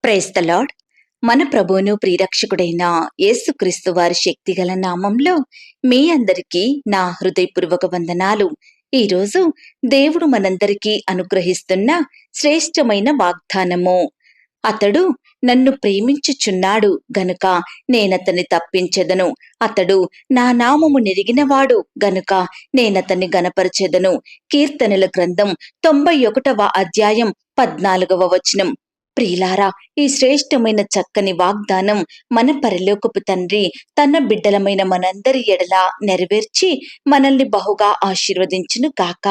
Praise the lord. మన ప్రభువును ప్రియరక్షకుడైన యేసుక్రీస్తు వారి శక్తిగల నామంలో మీ అందరికీ నా హృదయపూర్వక వందనాలు. ఈరోజు దేవుడు మనందరికీ అనుగ్రహిస్తున్న శ్రేష్టమైన వాగ్దానము. అతడు నన్ను ప్రేమించుచున్నాడు గనుక నేనతన్ని తప్పించెదను. అతడు నా నామము నెరిగినవాడు గనుక నేనతన్ని గనపరచెదను. కీర్తనల గ్రంథం 91వ అధ్యాయం 14వ వచనం. ప్రియులారా, ఈ శ్రేష్టమైన చక్కని వాగ్దానం మన పరలోకపు తండ్రి తన బిడ్డలమైన మనందరి ఎడల నెరవేర్చి మనల్ని బహుగా ఆశీర్వదించును గాక.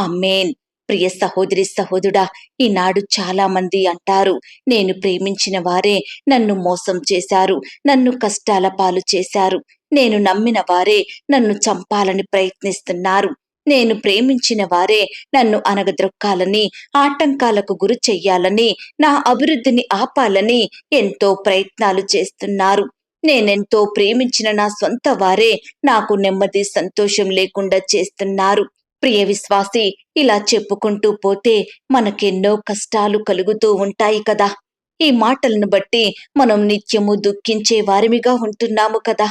ఆమేన్. ప్రియ సహోదరి సహోదరుడా, ఈనాడు చాలా మంది అంటారు, నేను ప్రేమించిన వారే నన్ను మోసం చేశారు, నన్ను కష్టాల పాలు చేశారు, నేను నమ్మిన వారే నన్ను చంపాలని ప్రయత్నిస్తున్నారు, నేను ప్రేమించిన వారే నన్ను అనగద్రొక్కాలని, ఆటంకాలకు గురి చెయ్యాలని, నా అభివృద్ధిని ఆపాలని ఎంతో ప్రయత్నాలు చేస్తున్నారు. నేనెంతో ప్రేమించిన నా సొంత వారే నాకు నెమ్మది సంతోషం లేకుండా చేస్తున్నారు. ప్రియ విశ్వాసి, ఇలా చెప్పుకుంటూ పోతే మనకెన్నో కష్టాలు కలుగుతూ ఉంటాయి కదా. ఈ మాటలను బట్టి మనం నిత్యము దుఃఖించే వారిమిగా ఉంటున్నాము కదా.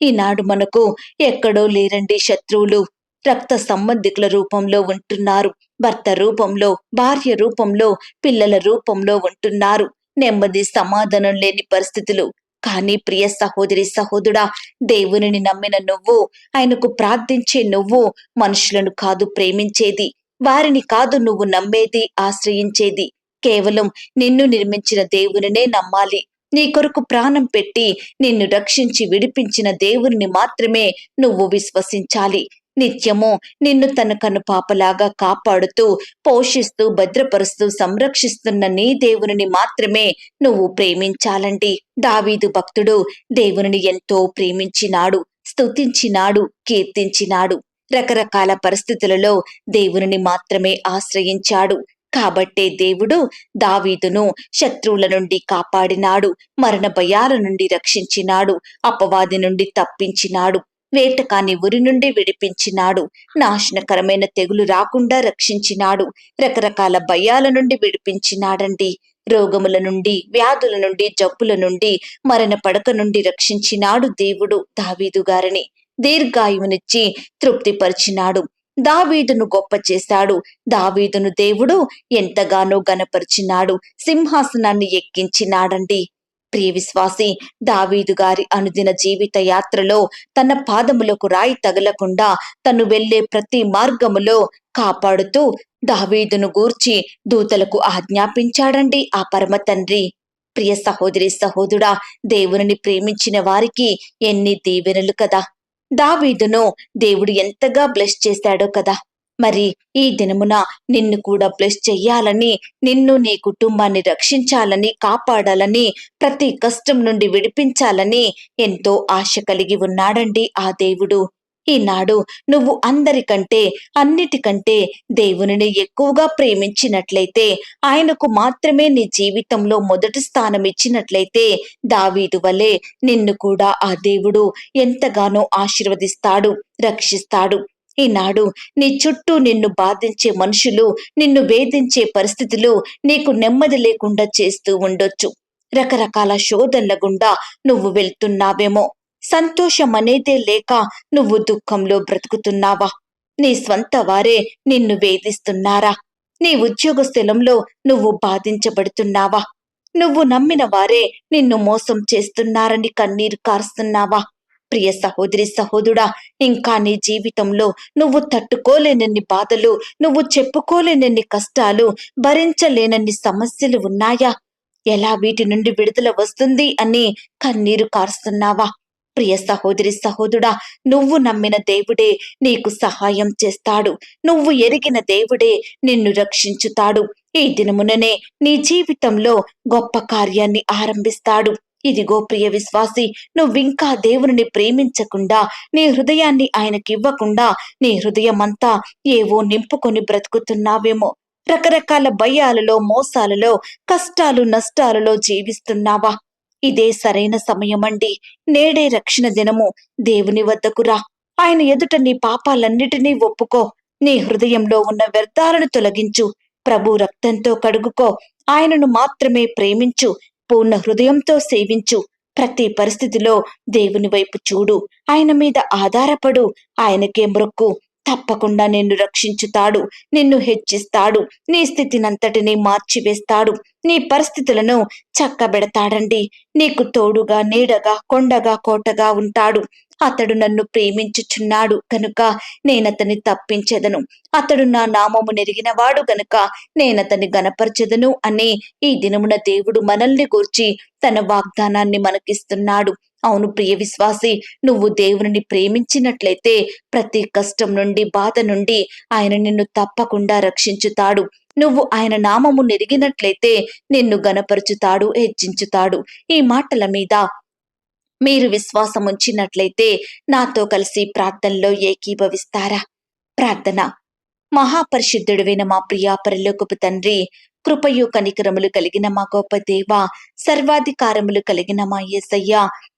ఈనాడు మనకు ఎక్కడో లేరండి శత్రువులు. రక్త సంబంధికుల రూపంలో ఉంటున్నారు, భర్త రూపంలో, భార్య రూపంలో, పిల్లల రూపంలో ఉంటున్నారు. నెమ్మది సమాధానం లేని పరిస్థితులు. కానీ ప్రియ సహోదరి సహోదరుడా, దేవునిని నమ్మిన నువ్వు, ఆయనకు ప్రార్థించే నువ్వు మనుషులను కాదు ప్రేమించేది, వారిని కాదు నువ్వు నమ్మేది, ఆశ్రయించేది. కేవలం నిన్ను నిర్మించిన దేవునినే నమ్మాలి. నీ కొరకు ప్రాణం పెట్టి నిన్ను రక్షించి విడిపించిన దేవుని మాత్రమే నువ్వు విశ్వసించాలి. నిత్యము నిన్ను తన కనుపాపలాగా కాపాడుతూ, పోషిస్తూ, భద్రపరుస్తూ, సంరక్షిస్తున్న నీ దేవుని మాత్రమే నువ్వు ప్రేమించాలండి. దావీదు భక్తుడు దేవుని ఎంతో ప్రేమించినాడు, స్తుతించినాడు, కీర్తించినాడు. రకరకాల పరిస్థితులలో దేవుని మాత్రమే ఆశ్రయించాడు. కాబట్టే దేవుడు దావీదును శత్రువుల నుండి కాపాడినాడు, మరణ భయాల నుండి రక్షించినాడు, అపవాది నుండి తప్పించినాడు, వేటకాని ఉరి నుండి విడిపించినాడు, నాశనకరమైన తెగులు రాకుండా రక్షించినాడు, రకరకాల భయాల నుండి విడిపించినాడండి. రోగముల నుండి, వ్యాధుల నుండి, జబ్బుల నుండి, మరణ పడక నుండి రక్షించినాడు దేవుడు దావీదు గారిని. దీర్ఘాయువునిచ్చి తృప్తిపరిచినాడు. దావీదును గొప్ప చేశాడు. దావీదును దేవుడు ఎంతగానో గనపరిచినాడు, సింహాసనాన్ని ఎక్కించినాడండి. ప్రియ విశ్వాసి, దావీదు గారి అనుదిన జీవిత యాత్రలో తన పాదములకు రాయి తగలకుండా తను వెళ్లే ప్రతి మార్గములో కాపాడుతూ దావీదును గూర్చి దూతలకు ఆజ్ఞాపించాడండి ఆ పరమ తండ్రి. ప్రియ సహోదరి సహోదరుడా, దేవుని ప్రేమించిన వారికి ఎన్ని దీవెనలు కదా. దావీదును దేవుడు ఎంతగా బ్లెస్ చేశాడో కదా. మరి ఈ దినమున నిన్ను కూడా బ్లెస్ చెయ్యాలని, నిన్ను నీ కుటుంబాన్ని రక్షించాలని, కాపాడాలని, ప్రతి కష్టం నుండి విడిపించాలని ఎంతో ఆశ కలిగి ఉన్నాడండి ఆ దేవుడు. ఈనాడు నువ్వు అందరికంటే, అన్నిటికంటే దేవునిని ఎక్కువగా ప్రేమించినట్లయితే, ఆయనకు మాత్రమే నీ జీవితంలో మొదటి స్థానం ఇచ్చినట్లయితే, దావీదు వలె నిన్ను కూడా ఆ దేవుడు ఎంతగానో ఆశీర్వదిస్తాడు, రక్షిస్తాడు. ఈనాడు నీ చుట్టూ నిన్ను బాధించే మనుషులు, నిన్ను వేధించే పరిస్థితులు నీకు నెమ్మది లేకుండా చేస్తూ ఉండొచ్చు. రకరకాల శోధనల గుండా నువ్వు వెళ్తున్నావేమో. సంతోషం అనేదే లేక నువ్వు దుఃఖంలో బ్రతుకుతున్నావా? నీ స్వంత వారే నిన్ను వేధిస్తున్నారా? నీ ఉద్యోగ స్థలంలో నువ్వు బాధించబడుతున్నావా? నువ్వు నమ్మిన వారే నిన్ను మోసం చేస్తున్నారని కన్నీరు కారుస్తున్నావా? ప్రియ సహోదరి సహోదరుడా, ఇంకా నీ జీవితంలో నువ్వు తట్టుకోలేనన్ని బాధలు, నువ్వు చెప్పుకోలేనన్ని కష్టాలు, భరించలేనన్ని సమస్యలు ఉన్నాయా? ఎలా వీటి నుండి విడుదల వస్తుంది అని కన్నీరు కారుస్తున్నావా? ప్రియ సహోదరి సహోదరుడా, నువ్వు నమ్మిన దేవుడే నీకు సహాయం చేస్తాడు. నువ్వు ఎరిగిన దేవుడే నిన్ను రక్షించుతాడు. ఈ దినముననే నీ జీవితంలో గొప్ప కార్యాన్ని ఆరంభిస్తాడు. ఇదిగో ప్రియ విశ్వాసి, నువ్వింకా దేవుని ప్రేమించకుండా, నీ హృదయాన్ని ఆయనకివ్వకుండా, నీ హృదయమంతా ఏవో నింపుకొని బ్రతుకుతున్నావేమో. రకరకాల భయాలలో, మోసాలలో, కష్టాలు, నష్టాలలో జీవిస్తున్నావా? ఇదే సరైన సమయమండి. నేడే రక్షణ దినము. దేవుని వద్దకు రా. ఆయన ఎదుట నీ పాపాలన్నిటినీ ఒప్పుకో. నీ హృదయంలో ఉన్న వ్యర్థాలను తొలగించు. ప్రభు రక్తంతో కడుగుకో. ఆయనను మాత్రమే ప్రేమించు, పూర్ణ హృదయంతో సేవించు. ప్రతి పరిస్థితిలో దేవుని వైపు చూడు, ఆయన మీద ఆధారపడు, ఆయనకే మ్రొక్కు. తప్పకుండా నిన్ను రక్షించుతాడు, నిన్ను హెచ్చిస్తాడు, నీ స్థితినంతటినీ మార్చివేస్తాడు, నీ పరిస్థితులను చక్కబెడతాడండి. నీకు తోడుగా, నీడగా, కొండగా, కోటగా ఉంటాడు. అతడు నన్ను ప్రేమించుచున్నాడు కనుక నేనతని తప్పించెదను. అతడు నా నామము నెరిగినవాడు గనుక నేనతని గనపరచెదను అని ఈ దినమున దేవుడు మనల్ని గూర్చి తన వాగ్దానాన్ని మనకిస్తున్నాడు. అవును ప్రియ విశ్వాసి, నువ్వు దేవుని ప్రేమించినట్లయితే ప్రతి కష్టం నుండి, బాధ నుండి ఆయన నిన్ను తప్పకుండా రక్షించుతాడు. నువ్వు ఆయన నామము నెరిగినట్లయితే నిన్ను గనపరుచుతాడు, హెచ్చించుతాడు. ఈ మాటల మీద మీరు విశ్వాసం ఉంచినట్లయితే నాతో కలిసి ప్రార్థనలో ఏకీభవిస్తారా? ప్రార్థన. మహాపరిశుద్ధుడైన మా ప్రియా పరలోకపు తండ్రి, కృపయు కనికరములు కలిగిన మా గొప్ప దేవ, సర్వాధికారములు కలిగిన మా యేసయ్య,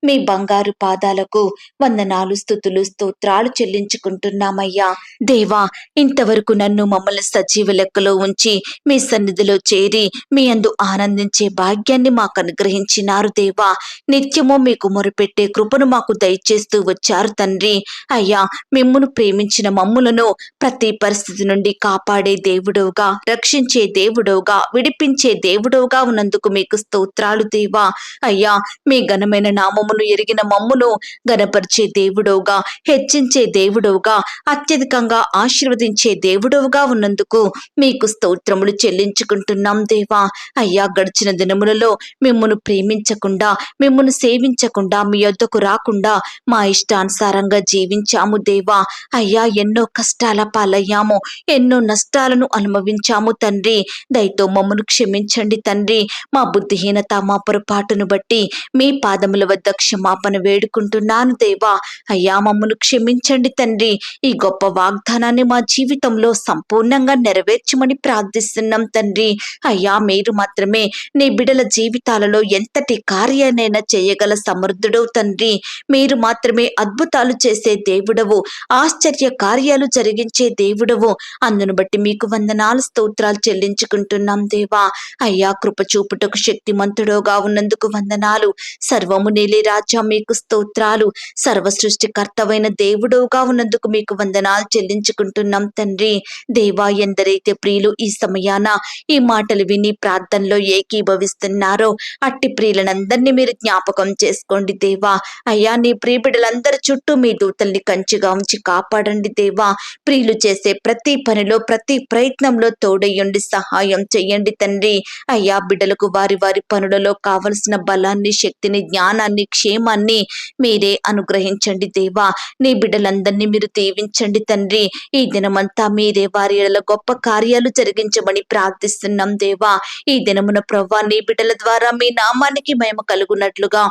మీ బంగారు పాదాలకు వందనాలు, స్తుతులు, స్తోత్రాలు చెల్లించుకుంటున్నామయ్యా. దేవా, ఇంతవరకు నన్ను మమ్మల్ని సజీవ లెక్కలో ఉంచి మీ సన్నిధిలో చేరి మీ అందు ఆనందించే భాగ్యాన్ని మాకు అనుగ్రహించినారు దేవా. నిత్యము మీకు మొరుపెట్టే కృపను మాకు దయచేస్తూ వచ్చారు తండ్రి. అయ్యా, మిమ్మును ప్రేమించిన మమ్ములను ప్రతి పరిస్థితి నుండి కాపాడే దేవుడవుగా, రక్షించే దేవుడవుగా, విడిపించే దేవుడవుగా ఉన్నందుకు మీకు స్తోత్రాలు దేవా. అయ్యా, మీ ఘనమైన నామమును ఎరిగిన మమ్మును గనపరిచే దేవుడవుగా, హెచ్చించే దేవుడవుగా, అత్యధికంగా ఆశీర్వదించే దేవుడవుగా ఉన్నందుకు మీకు స్తోత్రములు చెల్లించుకుంటున్నాం దేవా. అయ్యా, గడిచిన దినములలో మిమ్మును ప్రేమించకుండా, మిమ్మును సేవించకుండా, మీ యొద్దకు రాకుండా మా ఇష్టానుసారంగా జీవించాము దేవా. అయ్యా, ఎన్నో కష్టాల పాలయ్యాము, ఎన్నో నష్టాలను అనుభవించాము తండ్రి. దయతో మమ్మను క్షమించండి తండ్రి. మా బుద్ధిహీనత, మా పొరపాటును బట్టి మీ పాదముల వద్ద క్షమాపణ వేడుకుంటున్నాను దేవా. అయ్యా, మమ్మను క్షమించండి తండ్రి. ఈ గొప్ప వాగ్దానాన్ని మా జీవితంలో సంపూర్ణంగా నెరవేర్చమని ప్రార్థిస్తున్నాం తండ్రి. అయ్యా, మీరు మాత్రమే నీ బిడల జీవితాలలో ఎంతటి కార్యానైనా చేయగల సమర్థుడవు తండ్రి. మీరు మాత్రమే అద్భుతాలు చేసే దేవుడవు, ఆశ్చర్య కార్యాలు జరిగించే దేవుడవు. అందును బట్టి మీకు వందనాలు, స్తోత్రాలు చెల్లించుకుంటున్నాం దేవా. అయ్యా, కృప చూపుటకు శక్తిమంతుడుగా ఉన్నందుకు వందనాలు. సర్వము నీలే రాజా, మీకు స్తోత్రాలు. సర్వ సృష్టికర్తవైన దేవుడుగా ఉన్నందుకు మీకు వందనాలు చెల్లించుకుంటున్నాం తండ్రి. దేవా, ఎందరైతే ప్రియులు ఈ సమయాన ఈ మాటలు విని ప్రార్థనలో ఏకీభవిస్తున్నారో అట్టి ప్రియులనందరినీ మీరు జ్ఞాపకం చేసుకోండి దేవా. అయ్యా, నీ ప్రియబిడ్డలందరి చుట్టూ మీ దూతల్ని కంచిగా ఉంచి కాపాడండి దేవా. ప్రియులు చేసే ప్రతి పనిలో, ప్రతి ప్రయత్నంలో తోడయ్యండి, సహాయం చెయ్యండి తండ్రి. అయ్యా, బిడ్డలకు వారి వారి పనులలో కావలసిన బలాన్ని, శక్తిని, జ్ఞానాన్ని, క్షేమాన్ని మీరే అనుగ్రహించండి దేవా. నీ బిడ్డలందరినీ మీరు దీవించండి తండ్రి. ఈ దినమంతా మీరే వారి ఎడల గొప్ప కార్యాలు జరిగించమని ప్రార్థిస్తున్నాం దేవా. ఈ దినమున ప్రవ్వా, నీ బిడ్డల ద్వారా మీ నామానికి మహిమ కలుగునట్లుగా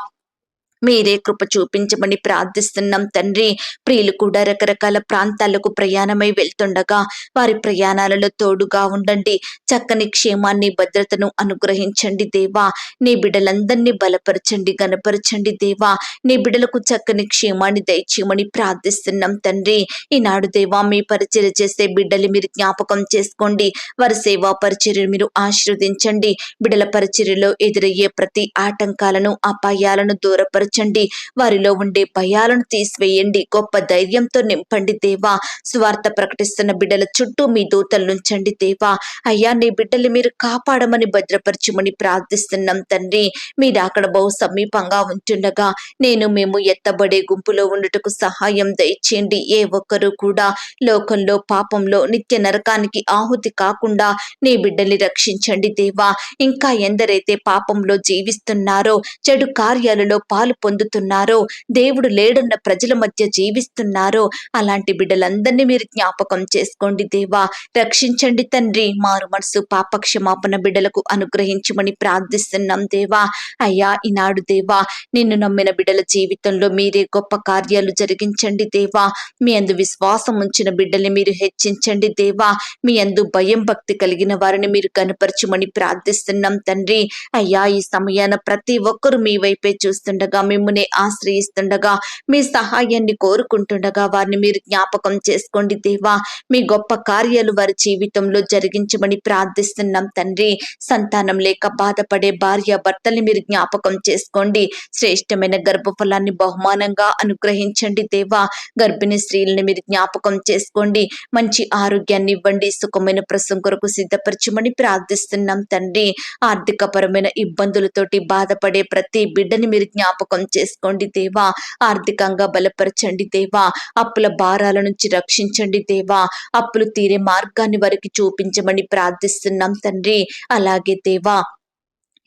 మీరే కృప చూపించమని ప్రార్థిస్తున్నాం తండ్రి. ప్రియులు కూడా రకరకాల ప్రాంతాలకు ప్రయాణమై వెళ్తుండగా వారి ప్రయాణాలలో తోడుగా ఉండండి. చక్కని క్షేమాన్ని, భద్రతను అనుగ్రహించండి దేవా. నీ బిడ్డలందరినీ బలపరచండి, గనపరచండి దేవా. నీ బిడ్డలకు చక్కని క్షేమాన్ని దయచేయమని ప్రార్థిస్తున్నాం తండ్రి. ఈనాడు దేవా, మీ పరిచర్య చేసే బిడ్డలు మీరు జ్ఞాపకం చేసుకోండి. వారి సేవా పరిచర్యను మీరు ఆశీర్వదించండి. బిడ్డల పరిచర్యలో ఎదురయ్యే ప్రతి ఆటంకాలను, అపాయాలను దూరపరచండి. వారిలో ఉండే భయాలను తీసివేయండి. గొప్ప ధైర్యంతో నింపండి దేవా. స్వార్థ ప్రకటిస్తున్న బిడ్డల చుట్టూ మీ దూతలు నుంచండి దేవా. అయ్యా, నీ బిడ్డల్ని మీరు కాపాడమని, భద్రపరచమని ప్రార్థిస్తున్నాం తండ్రి. మీరు అక్కడ బహు సమీపంగా ఉంటుండగా మేము ఎత్తబడే గుంపులో ఉండుటకు సహాయం దయచేయండి. ఏ ఒక్కరూ కూడా లోకంలో, పాపంలో, నిత్య నరకానికి ఆహుతి కాకుండా నీ బిడ్డల్ని రక్షించండి దేవా. ఇంకా ఎందరైతే పాపంలో జీవిస్తున్నారో, చెడు కార్యాలలో పాలు పొందుతున్నారో, దేవుడు లేడన్న ప్రజల మధ్య జీవిస్తున్నారో అలాంటి బిడ్డలందరినీ మీరు జ్ఞాపకం చేసుకోండి దేవా. రక్షించండి తండ్రి. మారు మనసు, పాప క్షమాపణ బిడ్డలకు అనుగ్రహించమని ప్రార్థిస్తున్నాం దేవా. అయ్యా, ఈనాడు దేవా, నిన్ను నమ్మిన బిడ్డల జీవితంలో మీరే గొప్ప కార్యాలు జరిగించండి దేవా. మీ అందు విశ్వాసం ఉంచిన బిడ్డల్ని మీరు హెచ్చించండి దేవా. మీ అందు భయం, భక్తి కలిగిన వారిని మీరు కనపరచమని ప్రార్థిస్తున్నాం తండ్రి. అయ్యా, ఈ సమయాన ప్రతి ఒక్కరూ మీ వైపే చూస్తుండగా మిమ్మునే ఆశ్రయిస్తుండగా, మీ సహాయాన్ని కోరుకుంటుండగా వారిని మీరు జ్ఞాపకం చేసుకోండి దేవా. మీ గొప్ప కార్యాలు వారి జీవితంలో జరిగించమని ప్రార్థిస్తున్నాం తండ్రి. సంతానం లేక బాధపడే భార్య భర్తల్ని మీరు జ్ఞాపకం చేసుకోండి. శ్రేష్టమైన గర్భఫలాన్ని బహుమానంగా అనుగ్రహించండి దేవా. గర్భిణీ స్త్రీలను మీరు జ్ఞాపకం చేసుకోండి. మంచి ఆరోగ్యాన్ని ఇవ్వండి. సుఖమైన ప్రసవం కొరకు సిద్ధపరచమని ప్రార్థిస్తున్నాం తండ్రి. ఆర్థికపరమైన ఇబ్బందులతోటి బాధపడే ప్రతి బిడ్డని మీరు జ్ఞాపకం చేసుకోండి దేవా. ఆర్థికంగా బలపరచండి దేవా. అప్పుల భారాల నుంచి రక్షించండి దేవా. అప్పులు తీరే మార్గాన్ని వారికి చూపించమని ప్రార్థిస్తున్నాం తండ్రి. అలాగే దేవా,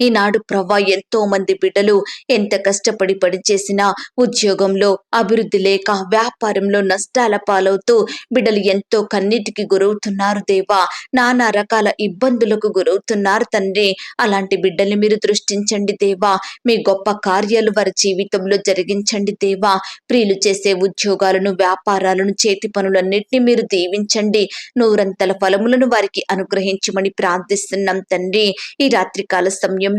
ఈనాడు ప్రవ్వా ఎంతో మంది బిడ్డలు ఎంత కష్టపడి పనిచేసినా ఉద్యోగంలో అభివృద్ధి లేక, వ్యాపారంలో నష్టాల పాలవుతూ బిడ్డలు ఎంతో కన్నీటికి గురవుతున్నారు దేవా. నానా రకాల ఇబ్బందులకు గురవుతున్నారు తండ్రి. అలాంటి బిడ్డల్ని మీరు దృష్టించండి దేవా. మీ గొప్ప కార్యాలు వారి జీవితంలో జరిగించండి దేవా. ప్రియులు చేసే ఉద్యోగాలను, వ్యాపారాలను, చేతి పనులన్నింటినీ మీరు దీవించండి. నూరంతల ఫలములను వారికి అనుగ్రహించమని ప్రార్థిస్తున్నాం తండ్రి. ఈ రాత్రికాల సమయంలో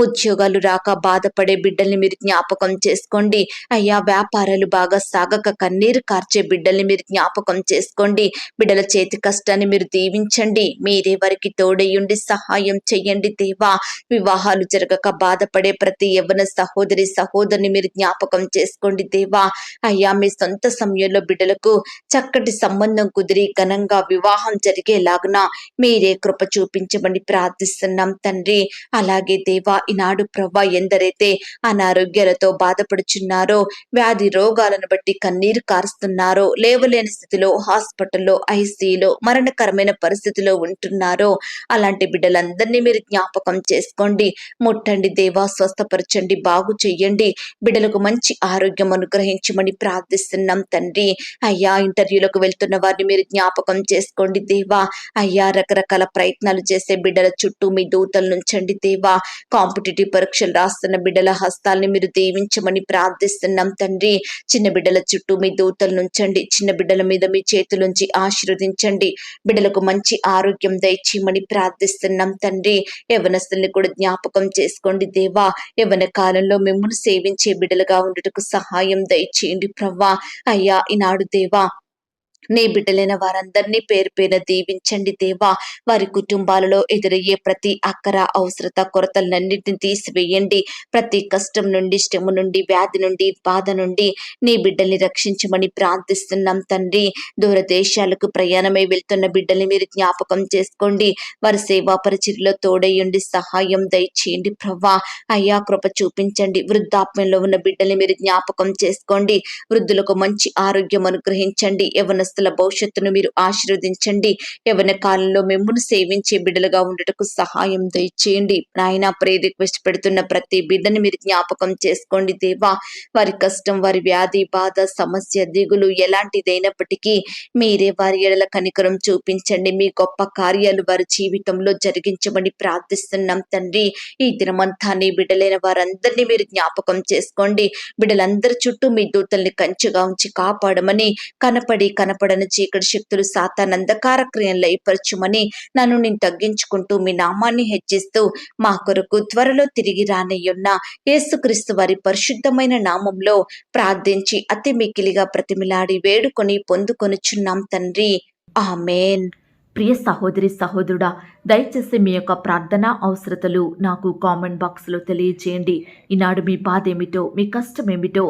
ఉద్యోగాలు రాక బాధపడే బిడ్డల్ని మీరు జ్ఞాపకం చేసుకోండి అయ్యా. వ్యాపారాలు బాగా సాగక కన్నీరు కార్చే బిడ్డల్ని మీరు జ్ఞాపకం చేసుకోండి. బిడ్డల చేతి కష్టాన్ని మీరు దీవించండి. మీరే వారికి తోడయ్యుండి సహాయం చెయ్యండి దేవా. వివాహాలు జరగక బాధపడే ప్రతి యవ్వన సహోదరిని మీరు జ్ఞాపకం చేసుకోండి దేవా. అయ్యా, మీ సొంత సమయంలో బిడ్డలకు చక్కటి సంబంధం కుదిరి ఘనంగా వివాహం జరిగేలాగున మీరే కృప చూపించమని ప్రార్థిస్తున్నాం తండ్రి. అలాగే దేవా, ఈనాడు ప్రవ్వా ఎందరైతే అనారోగ్యాలతో బాధపడుచున్నారో, వ్యాధి రోగాలను బట్టి కన్నీరు కారుస్తున్నారో, లేవలేని స్థితిలో హాస్పిటల్లో, ఐసీలో మరణకరమైన పరిస్థితిలో ఉంటున్నారో అలాంటి బిడ్డలందరినీ మీరు జ్ఞాపకం చేసుకోండి. ముట్టండి దేవా, స్వస్థపరచండి, బాగు చెయ్యండి. బిడ్డలకు మంచి ఆరోగ్యం అనుగ్రహించమని ప్రార్థిస్తున్నాం తండ్రి. అయ్యా, ఇంటర్వ్యూలకు వెళ్తున్న వారిని మీరు జ్ఞాపకం చేసుకోండి దేవా. అయ్యా, రకరకాల ప్రయత్నాలు చేసే బిడ్డల చుట్టూ మీ దూతలు నుంచండి దేవా. కాంపిటేటివ్ పరీక్షలు రాస్తున్న బిడ్డల హస్తాల్ని మీరు దీవించమని ప్రార్థిస్తున్నాం తండ్రి. చిన్న బిడ్డల చుట్టూ మీ దూతలు నుంచండి. చిన్న బిడ్డల మీద మీ చేతులుంచి ఆశీర్వదించండి. బిడ్డలకు మంచి ఆరోగ్యం దయచేయమని ప్రార్థిస్తున్నాం తండ్రి. యవ్వనస్తుల్ని కూడా జ్ఞాపకం చేసుకోండి దేవా. యవ్వన కాలంలో మిమ్మల్ని సేవించే బిడ్డలుగా ఉండుటకు సహాయం దయచేయండి ప్రవ్వా. అయ్యా, ఈనాడు దేవా, నీ బిడ్డలైన వారందరినీ పేరు పేరున దీవించండి దేవా. వారి కుటుంబాలలో ఎదురయ్యే ప్రతి అక్కర, అవసరత, కొరతలన్నింటినీ తీసివేయండి. ప్రతి కష్టం నుండి, శ్రమ నుండి, వ్యాధి నుండి, బాధ నుండి నీ బిడ్డల్ని రక్షించమని ప్రార్థిస్తున్నాం తండ్రి. దూర దేశాలకు ప్రయాణమై వెళ్తున్న బిడ్డల్ని మీరు జ్ఞాపకం చేసుకోండి. వారి సేవా పరిచర్యలో తోడయ్యండి, సహాయం దయచేయండి ప్రవ్వా. అయ్యా, కృప చూపించండి. వృద్ధాప్యంలో ఉన్న బిడ్డల్ని మీరు జ్ఞాపకం చేసుకోండి. వృద్ధులకు మంచి ఆరోగ్యం అనుగ్రహించండి. యవ్వనస్తుల భవిష్యత్తును మీరు ఆశీర్వదించండి. యవ్వన కాలంలో మిమ్మును సేవించే బిడ్డలుగా ఉండటకు సహాయం దయచేయండి నాయన. ప్రే రిక్వెస్ట్ పెడుతున్న ప్రతి బిడ్డని మీరు జ్ఞాపకం చేసుకోండి దేవా. వారి కష్టం, వారి వ్యాధి, బాధ, సమస్య, దిగులు ఎలాంటిదైనప్పటికీ మీరే వారి ఎడల కనికరం చూపించండి. మీ గొప్ప కార్యాలు వారి జీవితంలో జరిగించమని ప్రార్థిస్తున్నాం తండ్రి. ఈ దినమంతా నీ బిడ్డలైన వారందరినీ మీరు జ్ఞాపకం చేసుకోండి. బిడ్డలందరి చుట్టూ మీ దూతల్ని కంచెగా ఉంచి కాపాడమని, కనపడని చీకటి శక్తులు, సాతాను అంధకార క్రియలు లయపరచుమని, నన్ను నేను తగ్గించుకుంటూ మీ నామాన్ని హెచ్చిస్తూ మా కొరకు త్వరలో తిరిగి రానయ్యున్న యేసుక్రీస్తు వారి పరిశుద్ధమైన నామంలో ప్రార్థించి అతి మిక్కిలిగా ప్రతిమిలాడి వేడుకొని పొందుకొనుచున్నాం తండ్రి. ఆమేన్. ప్రియ సహోదరి సహోదరుడా, దయచేసి మీ యొక్క ప్రార్థన అవసరతలు నాకు కామెంట్ బాక్స్లో తెలియచేయండి. ఈనాడు మీ బాధ ఏమిటో, మీ కష్టం ఏమిటో,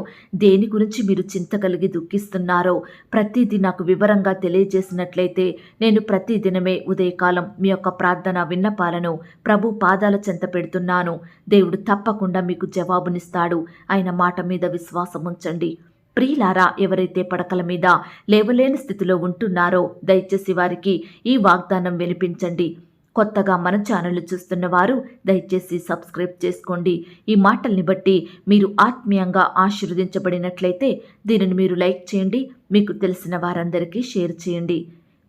దేని గురించి మీరు చింత కలిగి దుఃఖిస్తున్నారో ప్రతిదీ నాకు వివరంగా తెలియజేసినట్లయితే నేను ప్రతిదినమే ఉదయకాలం మీ యొక్క ప్రార్థన విన్నపాలను ప్రభు పాదాల చెంత పెడుతున్నాను. దేవుడు తప్పకుండా మీకు జవాబునిస్తాడు. ఆయన మాట మీద విశ్వాసం ఉంచండి. ప్రియులారా, ఎవరైతే పడకల మీద లేవలేని స్థితిలో ఉంటున్నారో దయచేసి వారికి ఈ వాగ్దానం వినిపించండి. కొత్తగా మన ఛానల్ చూస్తున్న వారు దయచేసి సబ్స్క్రైబ్ చేసుకోండి. ఈ మాటల్ని బట్టి మీరు ఆత్మీయంగా ఆశీర్వదించబడినట్లయితే దీనిని మీరు లైక్ చేయండి, మీకు తెలిసిన వారందరికీ షేర్ చేయండి.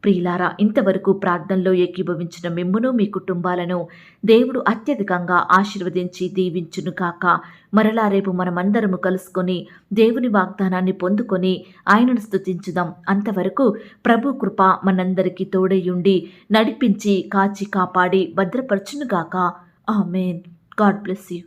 ప్రియులారా, ఇంతవరకు ప్రార్థనలో ఏకీభవించిన మిమ్మును, మీ కుటుంబాలను దేవుడు అత్యధికంగా ఆశీర్వదించి దీవించును కాక. మరలా రేపు మనమందరము కలుసుకొని దేవుని వాగ్దానాన్ని పొందుకొని ఆయనను స్తుతించుదాం. అంతవరకు ప్రభు కృప మనందరికీ తోడయ్యుండి నడిపించి కాచి కాపాడి భద్రపరచునుగాక. ఆమేన్. God bless you.